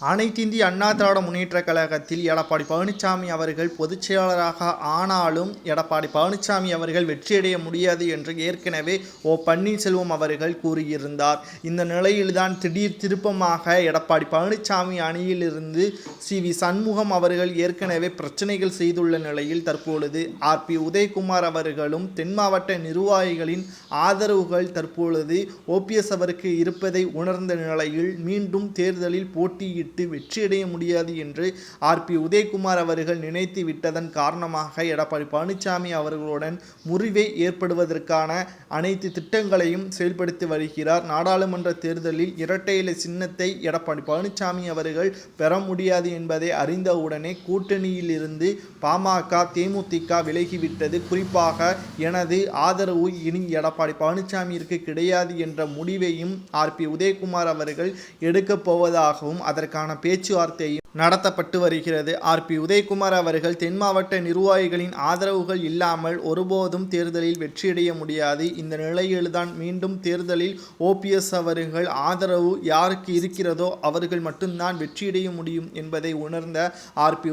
அனைத்திந்திய அண்ணா திராவிட முன்னேற்றக் கழகத்தில் எடப்பாடி பழனிசாமி அவர்கள் பொதுச் செயலாளராக ஆனாலும் எடப்பாடி பழனிசாமி அவர்கள் வெற்றியடைய முடியாது என்று ஏற்கனவே பன்னீர்செல்வம் அவர்கள் கூறியிருந்தார். இந்த நிலையில்தான் திடீர் திருப்பமாக எடப்பாடி பழனிசாமி அணியிலிருந்து வி சண்முகம் அவர்கள் ஏற்கனவே பிரச்சனைகள் செய்துள்ள நிலையில் தற்பொழுது உதயகுமார் அவர்களும் தென் மாவட்ட நிர்வாகிகளின் ஆதரவுகள் தற்பொழுது ஓபிஎஸ் அவருக்கு இருப்பதை உணர்ந்த நிலையில் மீண்டும் தேர்தலில் போட்டியிட்டு வெற்றியடைய முடியாது என்று உதயகுமார் அவர்கள் நினைத்து விட்டதன் காரணமாக எடப்பாடி பழனிசாமி அவர்களுடன் முறிவை ஏற்படுவதற்கான அனைத்து திட்டங்களையும் செயல்படுத்தி வருகிறார். நாடாளுமன்ற தேர்தலில் இரட்டை இலை சின்னத்தை எடப்பாடி பழனிசாமி அவர்கள் பெற முடியாது என்பதை அறிந்தவுடனே கூட்டணியில் இருந்து பாமக தேமுதிக விலகிவிட்டது. குறிப்பாக எனது ஆதரவு இனி எடப்பாடி பழனிசாமியிற்கு கிடையாது என்ற முடிவையும் உதயகுமார் அவர்கள் எடுக்கப் போவதாகவும் அதற்கான பேச்சுவார்த்தை நடத்தப்பட்டு வருகிறது. உதயகுமார் அவர்கள் தென் மாவட்ட நிர்வாகிகளின் ஆதரவுகள் இல்லாமல் ஒருபோதும் தேர்தலில் வெற்றியடைய முடியாது. இந்த நிலையில்தான் மீண்டும் தேர்தலில் ஓபிஎஸ் அவர்கள் ஆதரவு யாருக்கு இருக்கிறதோ அவர்கள் மட்டும்தான் வெற்றியடைய முடியும் என்பதை உணர்ந்த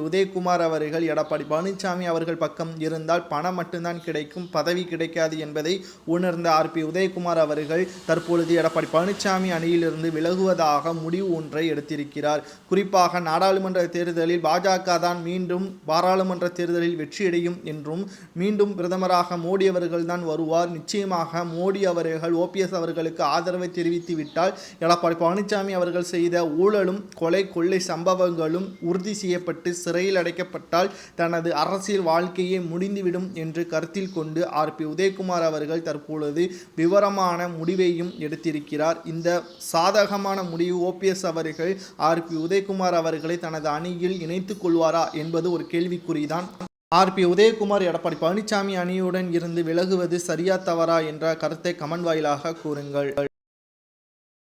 உதயகுமார் அவர்கள் எடப்பாடி பழனிசாமி அவர்கள் பக்கம் இருந்தால் பணம் மட்டும்தான் கிடைக்கும், பதவி கிடைக்காது என்பதை உணர்ந்த உதயகுமார் அவர்கள் தற்பொழுது எடப்பாடி பழனிசாமி அணியிலிருந்து விலகுவதாக முடிவு ஒன்றை எடுத்திருக்கிறார். குறிப்பாக நாடாளுமன்ற தேர்தலில் பாஜக தான் மீண்டும் பாராளுமன்ற தேர்தலில் வெற்றியடையும் என்றும் மீண்டும் பிரதமராக மோடி அவர்கள் தான் வருவார். நிச்சயமாக மோடி அவர்கள் ஓபிஎஸ் அவர்களுக்கு ஆதரவை தெரிவித்துவிட்டால் எடப்பாடி பழனிசாமி அவர்கள் செய்த ஊழலும் கொலை கொள்ளை சம்பவங்களும் உறுதி செய்யப்பட்டு சிறையில் அடைக்கப்பட்டால் தனது அரசியல் வாழ்க்கையை முடிந்துவிடும் என்று கருத்தில் கொண்டு உதயகுமார் அவர்கள் தற்பொழுது விவரமான முடிவையும் எடுத்திருக்கிறார். இந்த சாதகமான முடிவு ஓபிஎஸ் அவர்கள் உதயகுமார் அவர்களை தனது அணியில் இணைத்துக் கொள்வாரா என்பது ஒரு கேள்விக்குறிதான். உதயகுமார் எடப்பாடி பழனிசாமி அணியுடன் இருந்து விலகுவது சரியா தவறா என்ற கருத்தை கமெண்ட் வாயிலாக கூறுங்கள்.